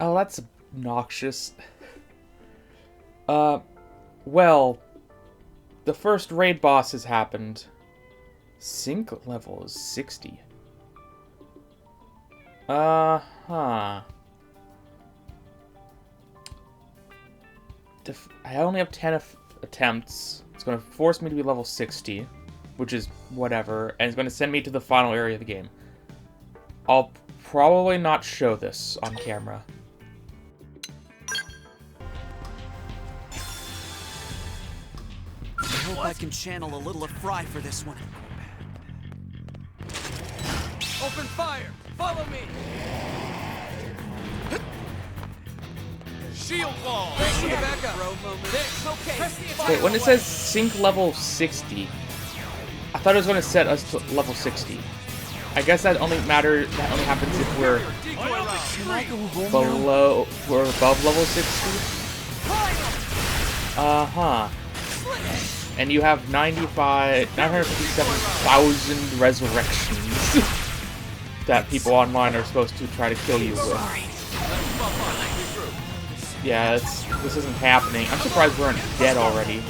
Oh, that's obnoxious. Well, the first raid boss has happened. Sync level is 60. Uh-huh. I only have 10 attempts. It's going to force me to be level 60, which is whatever, and it's going to send me to the final area of the game. I'll probably not show this on camera. I hope I can channel a little of Fry for this one. Open fire! Follow me! Shield wall! Thanks for the backup! This, okay. Wait, when it says sync level 60, I thought it was going to set us to level 60. I guess that only happens if we're above level 60. Uh-huh. And you have 957,000 resurrections that people online are supposed to try to kill you with. Yeah, this isn't happening. I'm surprised we aren't dead already.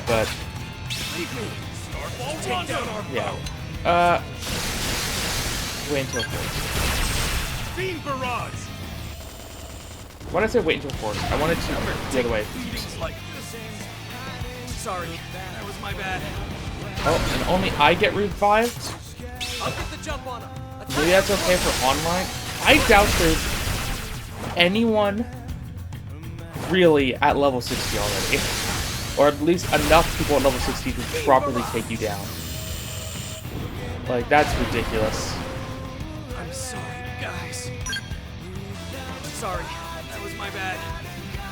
But yeah. Wait until force. Why did I say wait until force? I wanted to the other way. Sorry, that was my bad. Oh, and only I get revived? I'll get the jump on him. Maybe that's okay for online? I doubt there's anyone really at level 60 already. Or at least enough people at level 60 to properly take you down. Like, that's ridiculous. I'm sorry, guys. Sorry, that was my bad.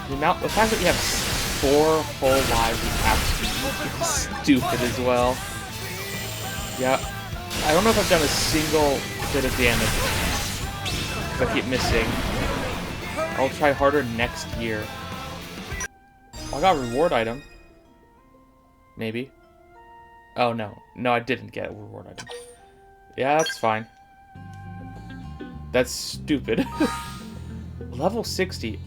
The fact that you have 4 full lives is absolutely stupid as well. Yeah. I don't know if I've done a single bit of damage. If I keep missing. I'll try harder next year. I got a reward item. Maybe. Oh, no. No, I didn't get a reward item. Yeah, that's fine. That's stupid. Level 60.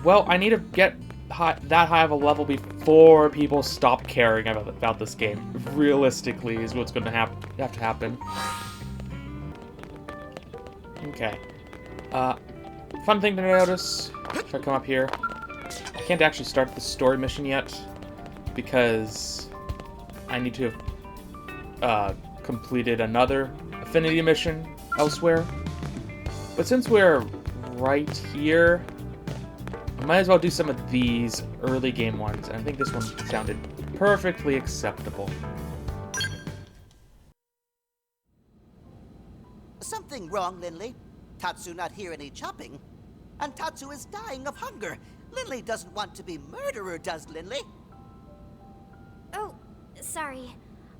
Well, I need to get that high of a level before people stop caring about this game. Realistically, is what's going to have to happen. Okay. Fun thing to notice. If I come up here, I can't actually start the story mission yet because I need to have completed another affinity mission elsewhere. But since we're right here, I might as well do some of these early game ones, and I think this one sounded perfectly acceptable. Something wrong, Linley? Tatsu not hear any chopping? And Tatsu is dying of hunger. Linley doesn't want to be murderer, does Linley? Oh, sorry.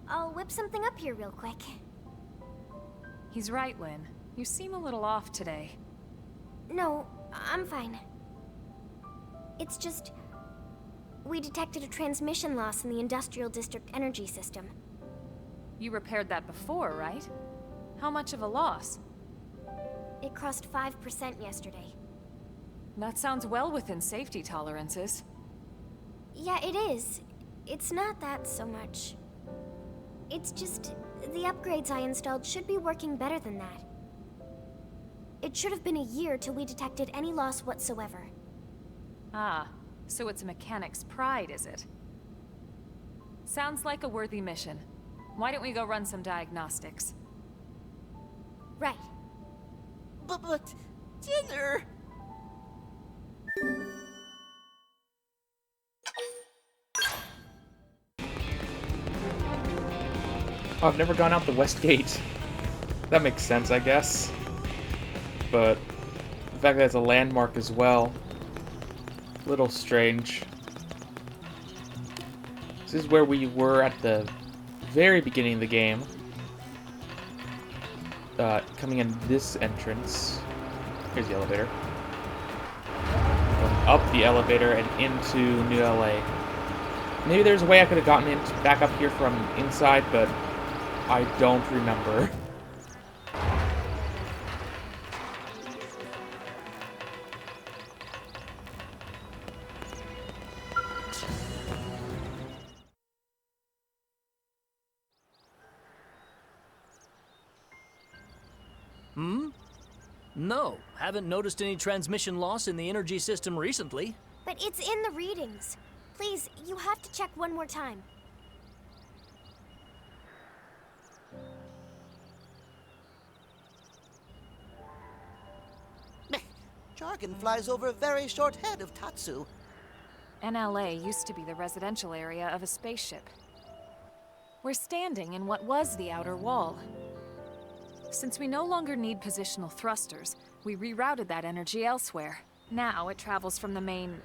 I'll whip something up here real quick. He's right, Lynn. You seem a little off today. No, I'm fine. It's just... we detected a transmission loss in the Industrial District energy system. You repaired that before, right? How much of a loss? It crossed 5% yesterday. That sounds well within safety tolerances. Yeah, it is. It's not that so much. It's just... the upgrades I installed should be working better than that. It should have been a year till we detected any loss whatsoever. Ah, so it's a mechanic's pride, is it? Sounds like a worthy mission. Why don't we go run some diagnostics? Right. But dinner... Oh, I've never gone out the west gate. That makes sense, I guess. But the fact that it's a landmark as well, little strange. This is where we were at the very beginning of the game. Coming in this entrance. Here's the elevator. Going up the elevator and into New LA. Maybe there's a way I could have gotten back up here from inside, but I don't remember. No, haven't noticed any transmission loss in the energy system recently. But it's in the readings. Please, you have to check one more time. Jargon flies over a very short head of Tatsu. NLA used to be the residential area of a spaceship. We're standing in what was the outer wall. Since we no longer need positional thrusters, we rerouted that energy elsewhere. Now it travels from the main...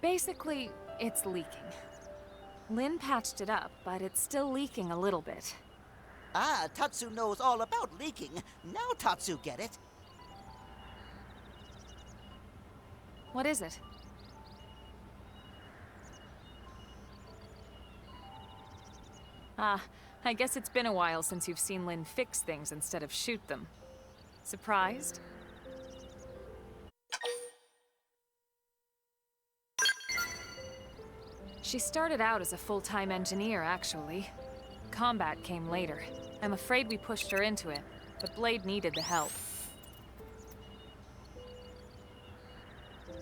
Basically, it's leaking. Lynn patched it up, but it's still leaking a little bit. Ah, Tatsu knows all about leaking. Now Tatsu get it. What is it? Ah, I guess it's been a while since you've seen Lynn fix things instead of shoot them. Surprised? She started out as a full-time engineer, actually. Combat came later. I'm afraid we pushed her into it, but Blade needed the help.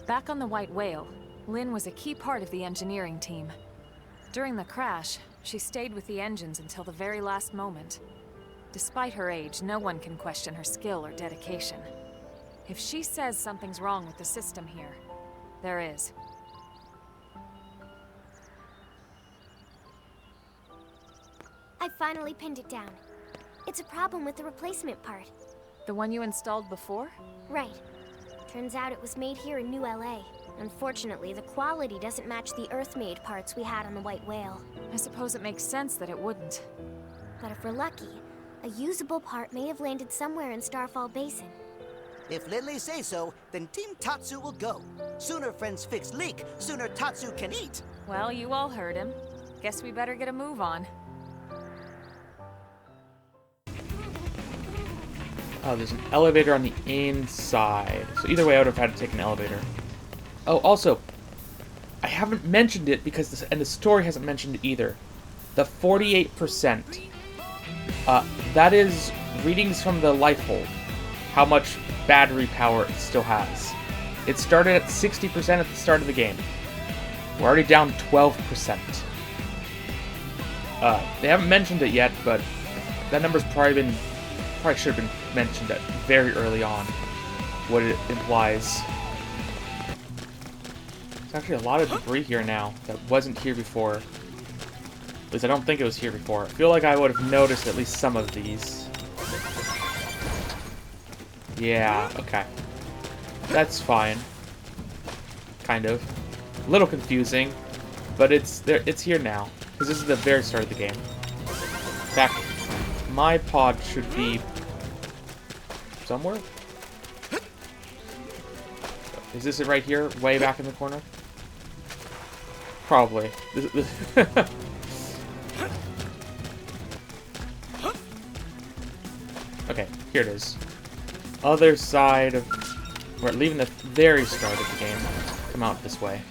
Back on the White Whale, Lynn was a key part of the engineering team. During the crash, she stayed with the engines until the very last moment. Despite her age, no one can question her skill or dedication. If she says something's wrong with the system here, there is. I finally pinned it down. It's a problem with the replacement part. The one you installed before? Right. Turns out it was made here in New LA. Unfortunately, the quality doesn't match the Earth-made parts we had on the White Whale. I suppose it makes sense that it wouldn't. But if we're lucky, a usable part may have landed somewhere in Starfall Basin. If Lindley say so, then Team Tatsu will go. Sooner friends fix leak, sooner Tatsu can eat. Well, you all heard him. Guess we better get a move on. Oh, there's an elevator on the inside. So either way, I would have had to take an elevator. Oh, also, I haven't mentioned it because the story hasn't mentioned it either. The 48%. That is readings from the life hold. How much battery power it still has. It started at 60% at the start of the game. We're already down 12%. They haven't mentioned it yet, but that number's probably should have been mentioned at very early on. What it implies. There's actually a lot of debris here now that wasn't here before. At least I don't think it was here before. I feel like I would have noticed at least some of these. Yeah, okay. That's fine. Kind of. A little confusing, but it's there. It's here now because this is the very start of the game. In fact, my pod should be somewhere. Is this it right here, way back in the corner? Probably. Okay, here it is. Other side of... We're leaving the very start of the game. Come out this way.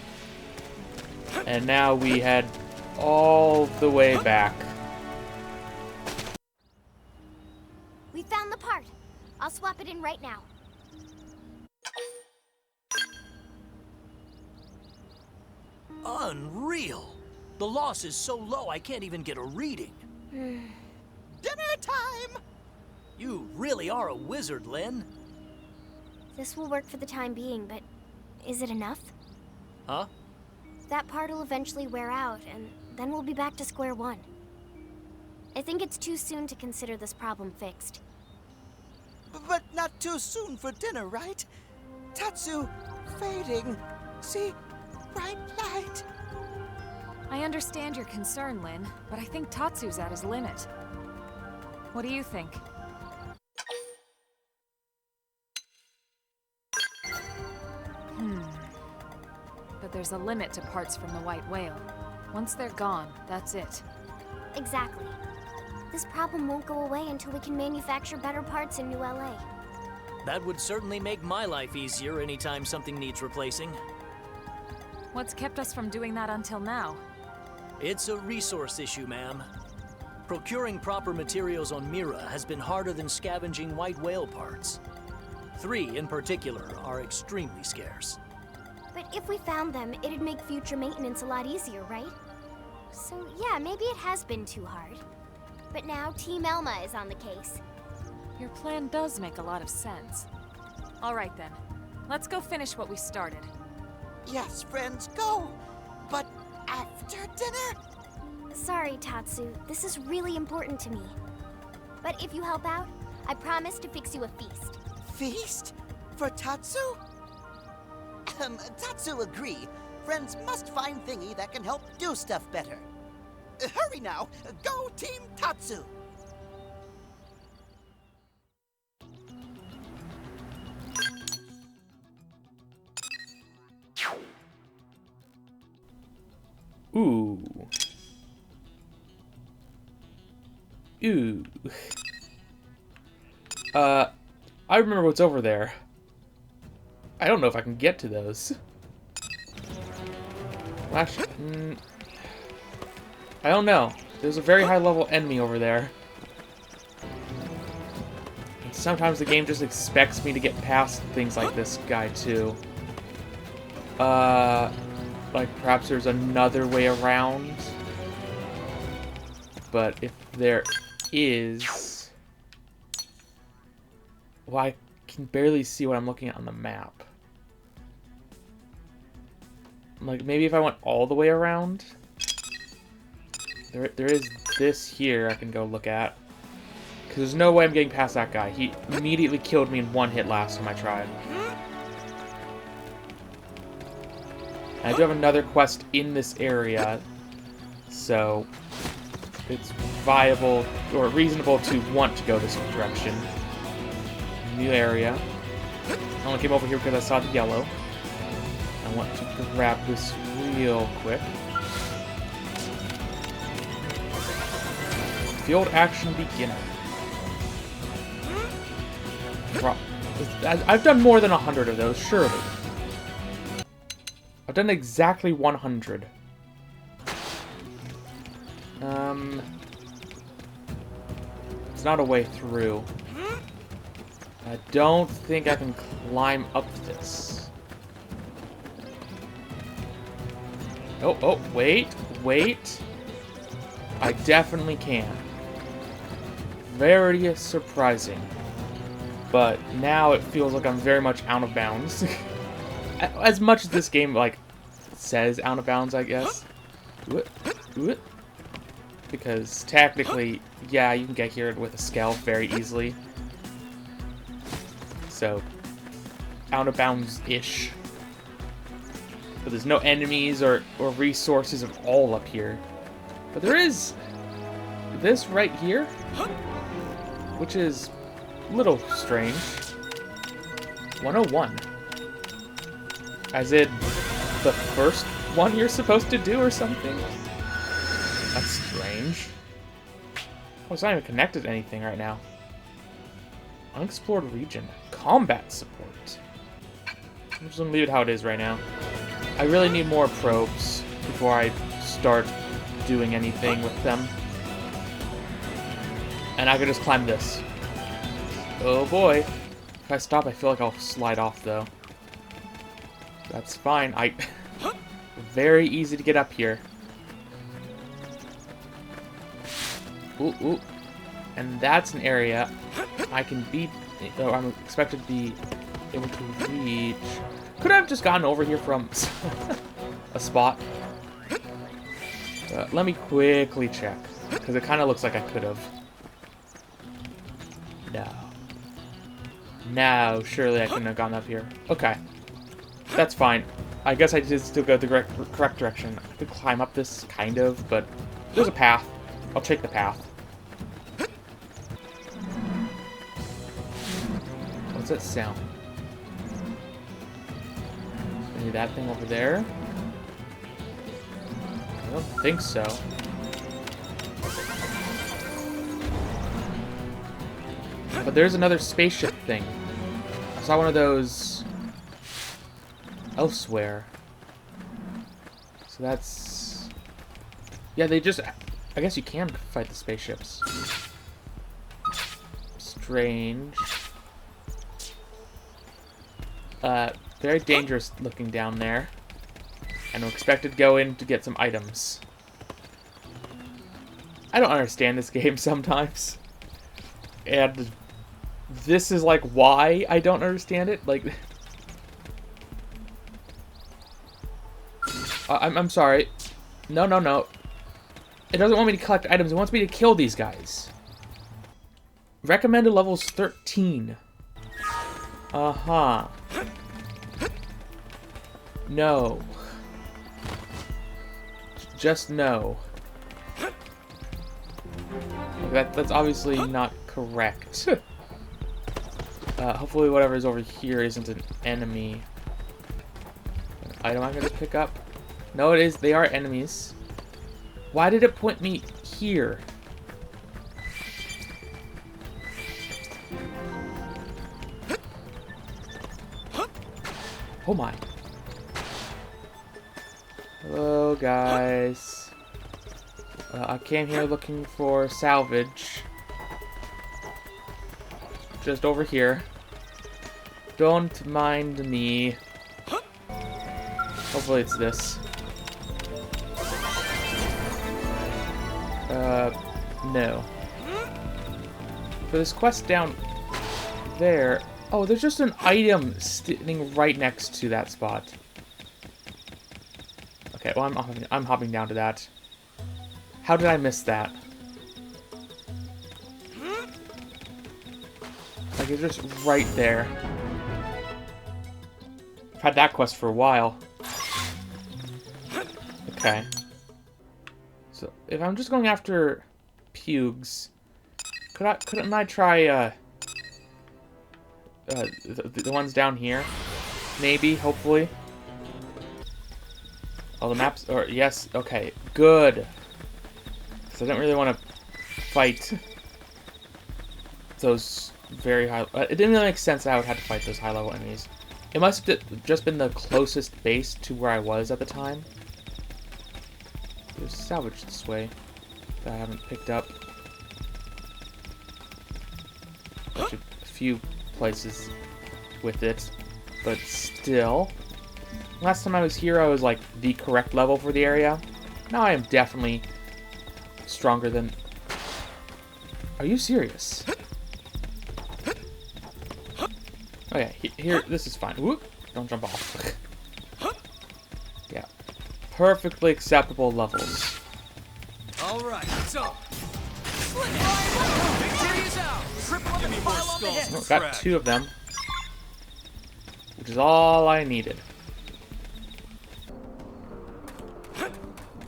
And now we head all the way back. We found the part. I'll swap it in right now. Unreal! The loss is so low I can't even get a reading. Dinner time! You really are a wizard, Lynn. This will work for the time being, but is it enough? Huh? That part will eventually wear out, and then we'll be back to square one. I think it's too soon to consider this problem fixed. But not too soon for dinner, right? Tatsu, fading. See? Bright light. I understand your concern, Lynn, but I think Tatsu's at his limit. What do you think? But there's a limit to parts from the White Whale. Once they're gone, that's it. Exactly. This problem won't go away until we can manufacture better parts in New LA. That would certainly make my life easier anytime something needs replacing. What's kept us from doing that until now? It's a resource issue, ma'am. Procuring proper materials on Mira has been harder than scavenging white whale parts. 3, in particular, are extremely scarce. But if we found them, it'd make future maintenance a lot easier, right? So yeah, maybe it has been too hard. But now Team Elma is on the case. Your plan does make a lot of sense. All right then, let's go finish what we started. Yes, friends, go. But after dinner? Sorry, Tatsu. This is really important to me. But if you help out, I promise to fix you a feast. Feast? For Tatsu? Tatsu agree. Friends must find thingy that can help do stuff better. Hurry now. Go Team Tatsu. Ooh. Ooh. I remember what's over there. I don't know if I can get to those. Actually, I don't know. There's a very high level enemy over there. And sometimes the game just expects me to get past things like this guy too. Like perhaps there's another way around. But if there is... Well, I can barely see what I'm looking at on the map. Like, maybe if I went all the way around? There is this here I can go look at. Because there's no way I'm getting past that guy. He immediately killed me in one hit last time I tried. And I do have another quest in this area. So, it's viable or reasonable to want to go this direction. New area. I only came over here because I saw the yellow. I want to grab this real quick. Field action beginner. I've done more than 100 of those, surely. I've done exactly 100. It's not a way through. I don't think I can climb up this. Oh, wait. I definitely can. Very surprising. But now it feels like I'm very much out of bounds. As much as this game, like, says out of bounds, I guess. Because technically, yeah, you can get here with a scale very easily. So, out of bounds-ish. But there's no enemies or resources at all up here. But there is this right here, which is a little strange. 101. As in, the first one you're supposed to do or something? That's strange. Oh, it's not even connected to anything right now. Unexplored region. Combat support. I'm just gonna leave it how it is right now. I really need more probes before I start doing anything with them. And I could just climb this. Oh boy. If I stop, I feel like I'll slide off though. That's fine. Very easy to get up here. Ooh. And that's an area I can be... Oh, I'm expected to be able to reach... Could I have just gotten over here from a spot? Let me quickly check. Because it kind of looks like I could have. No, surely I couldn't have gone up here. Okay. That's fine. I guess I did still go the correct direction. I could climb up this, kind of, but there's a path. I'll take the path. What's that sound? Maybe that thing over there? I don't think so. But there's another spaceship thing. I saw one of those elsewhere. So that's... Yeah, they just I guess you can fight the spaceships. Strange. Very dangerous looking down there. And I'm expected to go in to get some items. I don't understand this game sometimes. And this is like why I don't understand it. Like, I'm sorry. No, no, no. It doesn't want me to collect items. It wants me to kill these guys. Recommended level's 13. Uh-huh. No. Just no. That's obviously not correct. Hopefully whatever's over here isn't an enemy. An item I'm gonna pick up? No, it is. They are enemies. Why did it point me here? Oh my. Hello, guys. I came here looking for salvage. Just over here. Don't mind me. Hopefully it's this. No. For this quest down there... Oh, there's just an item sitting right next to that spot. Okay, well, I'm hopping down to that. How did I miss that? Like, it's just right there. I've had that quest for a while. Okay. So, if I'm just going after Pugs, couldn't I try, the ones down here? Maybe, hopefully. Oh, the maps, or, yes, okay, good. Because I don't really want to fight those very high, it didn't really make sense that I would have to fight those high-level enemies. It must have just been the closest base to where I was at the time. There's salvage this way that I haven't picked up. Actually, a few places with it, but still. Last time I was here, I was like the correct level for the area. Now I am definitely stronger than... Are you serious? Oh yeah, here, this is fine. Whoop! Don't jump off. Yeah. Perfectly acceptable levels. Alright, so... Victory is out! Give me more skulls. Oh, got 2 of them. Which is all I needed.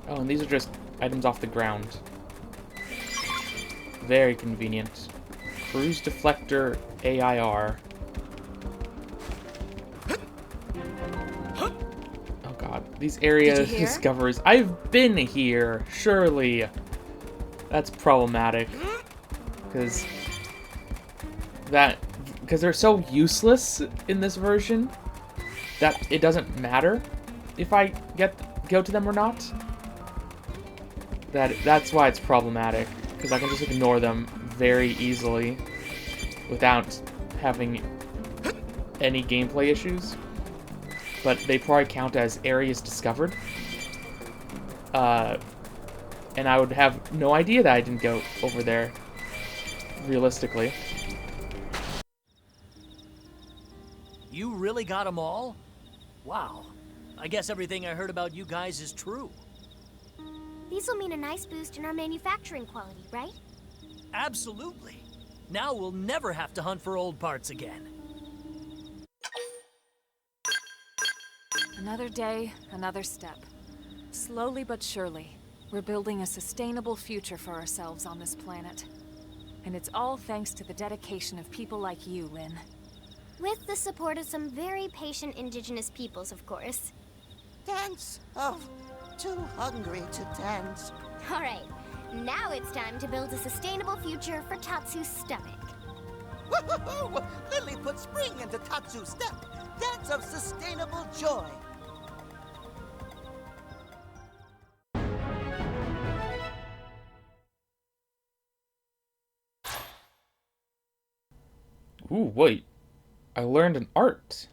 Oh, and these are just items off the ground. Very convenient. Cruise deflector AIR. Oh god, these area discoveries. I've been here, surely. That's problematic. Because they're so useless in this version that it doesn't matter if I go to them or not. That's why it's problematic, because I can just ignore them very easily without having any gameplay issues. But they probably count as areas discovered. And I would have no idea that I didn't go over there, realistically. You really got them all? Wow. I guess everything I heard about you guys is true. These will mean a nice boost in our manufacturing quality, right? Absolutely. Now we'll never have to hunt for old parts again. Another day, another step. Slowly but surely, we're building a sustainable future for ourselves on this planet. And it's all thanks to the dedication of people like you, Lynn. With the support of some very patient indigenous peoples, of course. Dance? Oh, too hungry to dance. All right, now it's time to build a sustainable future for Tatsu's stomach. Woohoo! Lily put spring into Tatsu's step. Dance of sustainable joy. Ooh, wait. I learned an art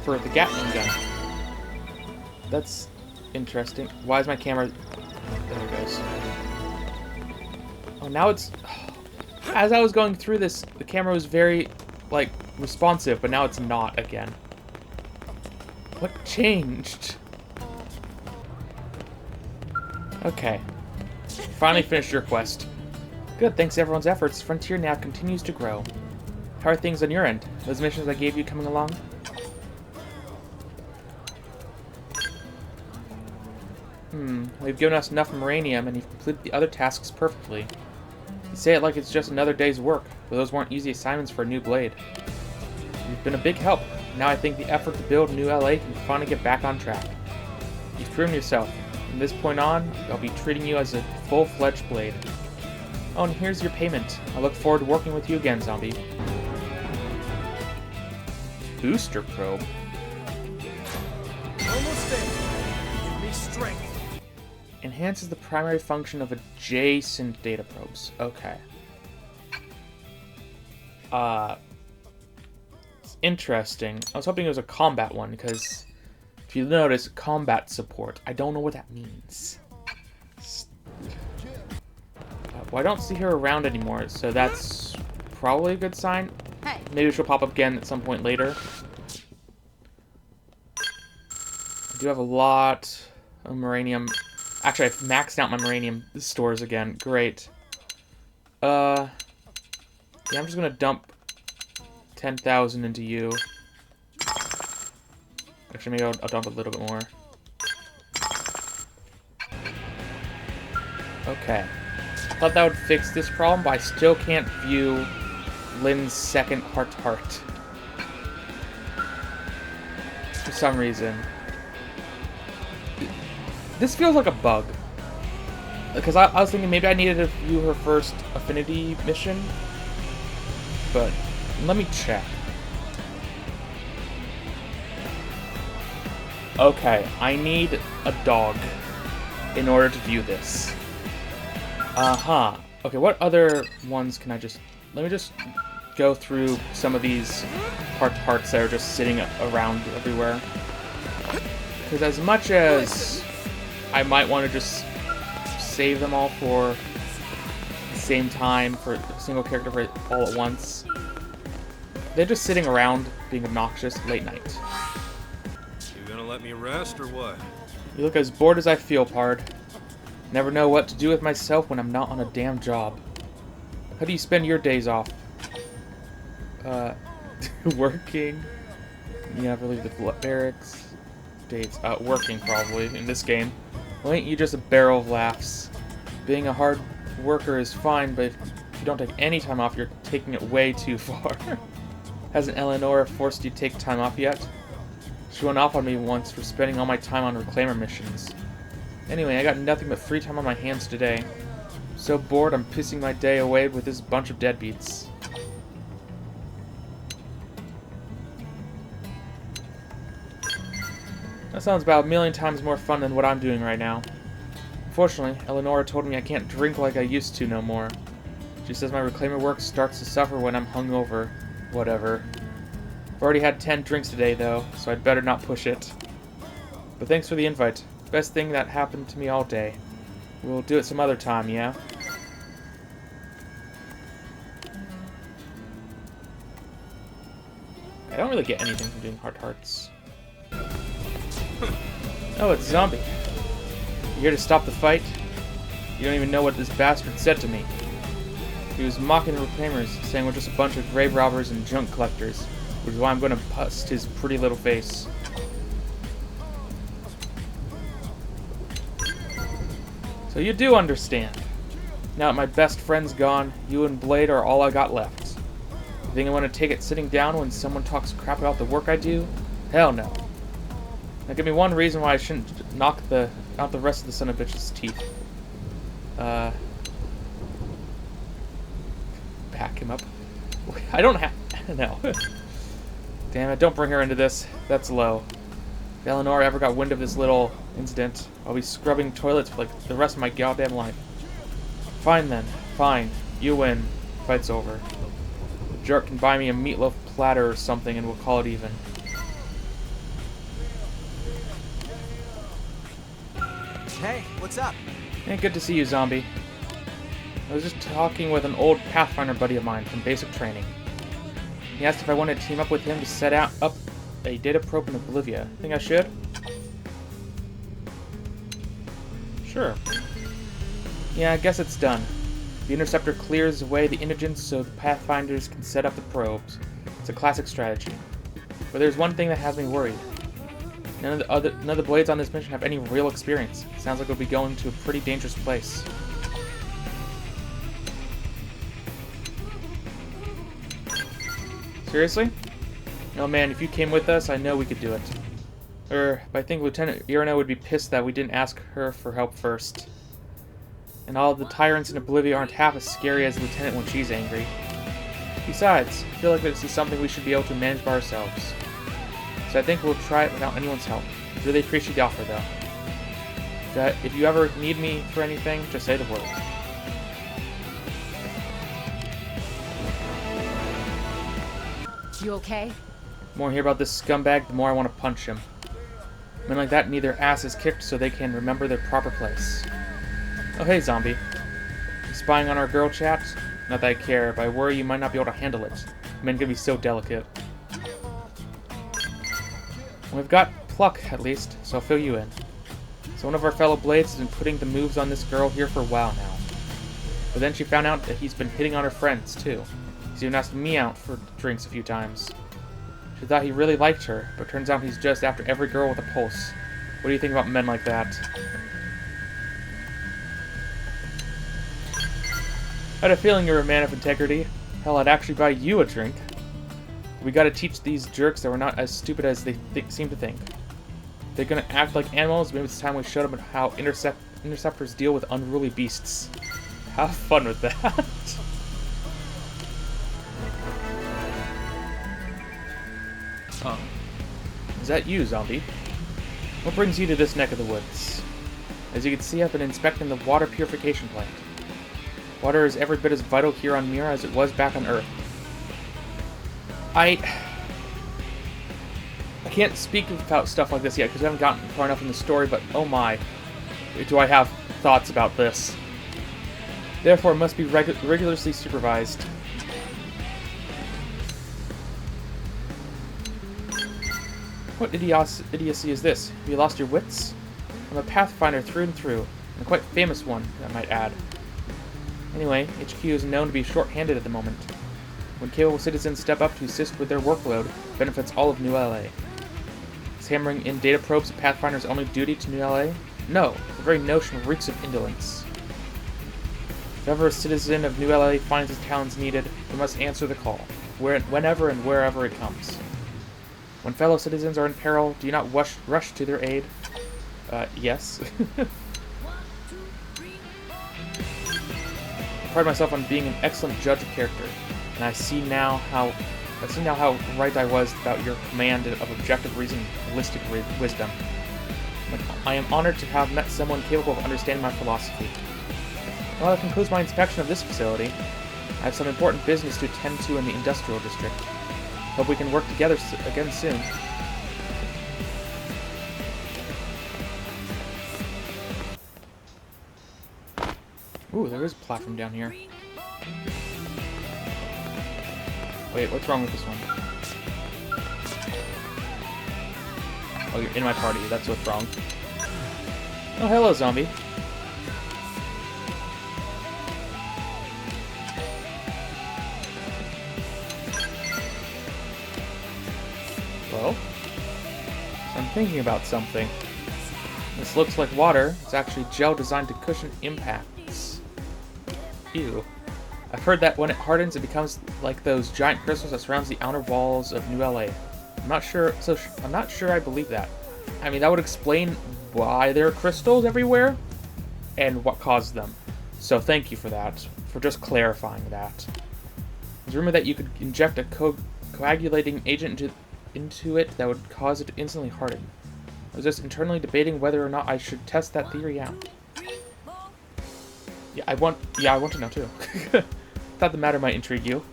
for the Gatling gun. That's interesting. Why is my camera... There it goes. Oh, now it's... As I was going through this, the camera was very, like, responsive, but now it's not again. What changed? Okay. Finally finished your quest. Good, thanks to everyone's efforts, Frontier Nav continues to grow. How are things on your end? Those missions I gave you coming along? We've given us enough Maranium, and you've completed the other tasks perfectly. You say it like it's just another day's work, but those weren't easy assignments for a new blade. You've been a big help. Now I think the effort to build New LA can finally get back on track. You've proven yourself. From this point on, I'll be treating you as a full-fledged blade. Oh, and here's your payment. I look forward to working with you again, Zombie. Booster probe? Almost there. Give me strength. Enhances the primary function of adjacent data probes. Okay. It's interesting. I was hoping it was a combat one, because if you notice, combat support. I don't know what that means. Well, I don't see her around anymore, so that's probably a good sign. Maybe she'll pop up again at some point later. I do have a lot of Maranium. Actually, I've maxed out my Maranium stores again. Great. Yeah, I'm just gonna dump 10,000 into you. Actually, maybe I'll dump a little bit more. Okay. I thought that would fix this problem, but I still can't view Lynn's second heart-to-heart. For some reason. This feels like a bug. Because I was thinking maybe I needed to view her first affinity mission. But let me check. Okay, I need a dog in order to view this. Uh-huh. Okay, what other ones can I just... Let me just go through some of these heart-to-hearts that are just sitting around everywhere. Because as much as I might want to just save them all for the same time, for a single character for all at once, they're just sitting around being obnoxious late night. You gonna let me rest or what? You look as bored as I feel, Pard. Never know what to do with myself when I'm not on a damn job. How do you spend your days off? Working. Yeah, really the barracks. Dates. Working probably in this game. Well, ain't you just a barrel of laughs? Being a hard worker is fine, but if you don't take any time off, you're taking it way too far. Hasn't Eleanor forced you to take time off yet? She went off on me once for spending all my time on reclaimer missions. Anyway, I got nothing but free time on my hands today. I'm so bored I'm pissing my day away with this bunch of deadbeats. That sounds about a million times more fun than what I'm doing right now. Unfortunately, Eleonora told me I can't drink like I used to no more. She says my reclaimer work starts to suffer when I'm hungover. Whatever. I've already had 10 drinks today, though, so I'd better not push it. But thanks for the invite. Best thing that happened to me all day. We'll do it some other time, yeah? I don't really get anything from doing hearts. Oh, it's Zombie. You here to stop the fight? You don't even know what this bastard said to me. He was mocking the reclaimers, saying we're just a bunch of grave robbers and junk collectors, which is why I'm going to bust his pretty little face. So you do understand. Now that my best friend's gone, you and Blade are all I got left. You think I want to take it sitting down when someone talks crap about the work I do? Hell no. Now give me one reason why I shouldn't knock out the rest of the son of a bitch's teeth. Back him up. I don't have... No. Damn it, don't bring her into this. That's low. If Eleanor ever got wind of this little incident, I'll be scrubbing toilets for like the rest of my goddamn life. Fine then. Fine. You win. Fight's over. jerk can buy me a meatloaf platter or something and we'll call it even. Hey, what's up? Hey, good to see you, zombie. I was just talking with an old Pathfinder buddy of mine from basic training. He asked if I wanted to team up with him to set up a data probe in Oblivia. Think I should? Sure. Yeah, I guess it's done. The Interceptor clears away the indigents so the Pathfinders can set up the probes. It's a classic strategy. But there's one thing that has me worried. None of the blades on this mission have any real experience. Sounds like we'll be going to a pretty dangerous place. Seriously? Oh man, if you came with us, I know we could do it. I think Lieutenant Irina would be pissed that we didn't ask her for help first. And all the tyrants in Oblivia aren't half as scary as Lieutenant when she's angry. Besides, I feel like this is something we should be able to manage by ourselves. So I think we'll try it without anyone's help. Really appreciate the offer, though. If you ever need me for anything, just say the word. You okay? The more I hear about this scumbag, the more I want to punch him. Men like that need their asses kicked so they can remember their proper place. Oh hey, zombie. You spying on our girl chat? Not that I care, but I worry you might not be able to handle it. Men can be so delicate. We've got pluck, at least, so I'll fill you in. So one of our fellow Blades has been putting the moves on this girl here for a while now. But then she found out that he's been hitting on her friends, too. He's even asked me out for drinks a few times. She thought he really liked her, but turns out he's just after every girl with a pulse. What do you think about men like that? I had a feeling you were a man of integrity. Hell, I'd actually buy you a drink. We gotta teach these jerks that we're not as stupid as they seem to think. If they're gonna act like animals, maybe it's time we showed them how interceptors deal with unruly beasts. Have fun with that. Oh. Is that you, zombie? What brings you to this neck of the woods? As you can see, I've been inspecting the water purification plant. Water is every bit as vital here on Mira as it was back on Earth. I can't speak about stuff like this yet because we haven't gotten far enough in the story, but oh my, do I have thoughts about this. Therefore, it must be rigorously supervised. What idiocy is this? Have you lost your wits? I'm a Pathfinder through and through, and a quite famous one, I might add. Anyway, HQ is known to be short-handed at the moment. When capable citizens step up to assist with their workload, it benefits all of New LA. Is hammering in data probes a Pathfinder's only duty to New LA? No, the very notion reeks of indolence. If ever a citizen of New LA finds his talents needed, he must answer the call, whenever and wherever it comes. When fellow citizens are in peril, do you not rush to their aid? Yes. I pride myself on being an excellent judge of character, and I see now how right I was about your command of objective reason and holistic wisdom. I am honored to have met someone capable of understanding my philosophy. Well, that concludes my inspection of this facility. I have some important business to attend to in the industrial district. Hope we can work together again soon. Ooh, there is a platform down here. Wait, what's wrong with this one? Oh, you're in my party. That's what's wrong. Oh, hello, zombie. Well, I'm thinking about something. This looks like water. It's actually gel designed to cushion impacts. Ew. I've heard that when it hardens, it becomes like those giant crystals that surrounds the outer walls of New LA. I'm not sure I believe that. I mean, that would explain why there are crystals everywhere and what caused them. So thank you for that, for just clarifying that. There's a rumor that you could inject a coagulating agent into it that would cause it to instantly harden. I was just internally debating whether or not I should test that theory out. Yeah, I want to know too. Thought the matter might intrigue you.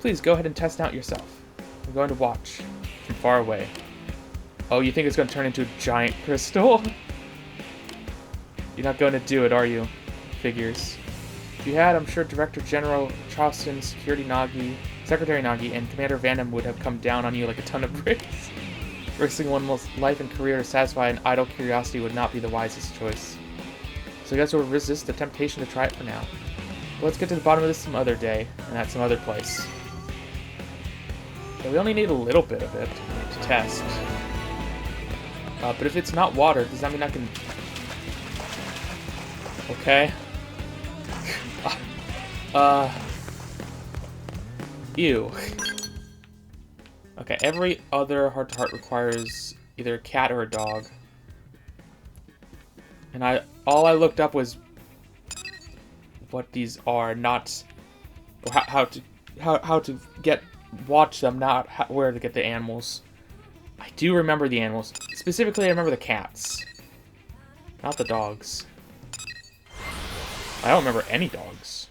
Please go ahead and test out yourself. I'm going to watch from far away. Oh, you think it's going to turn into a giant crystal? You're not going to do it, are you? Figures. If you had, I'm sure Director General Charleston, Secretary Nagi, and Commander Vanham would have come down on you like a ton of bricks. Risking one's life and career to satisfy an idle curiosity would not be the wisest choice. So I guess we'll resist the temptation to try it for now. But let's get to the bottom of this some other day, and at some other place. Okay, we only need a little bit of it to test. But if it's not water, does that mean I can... Okay. Ew. Okay, every other heart-to-heart requires either a cat or a dog. And all I looked up was what these are, not how to watch them, not where to get the animals. I do remember the animals. Specifically, I remember the cats. Not the dogs. I don't remember any dogs.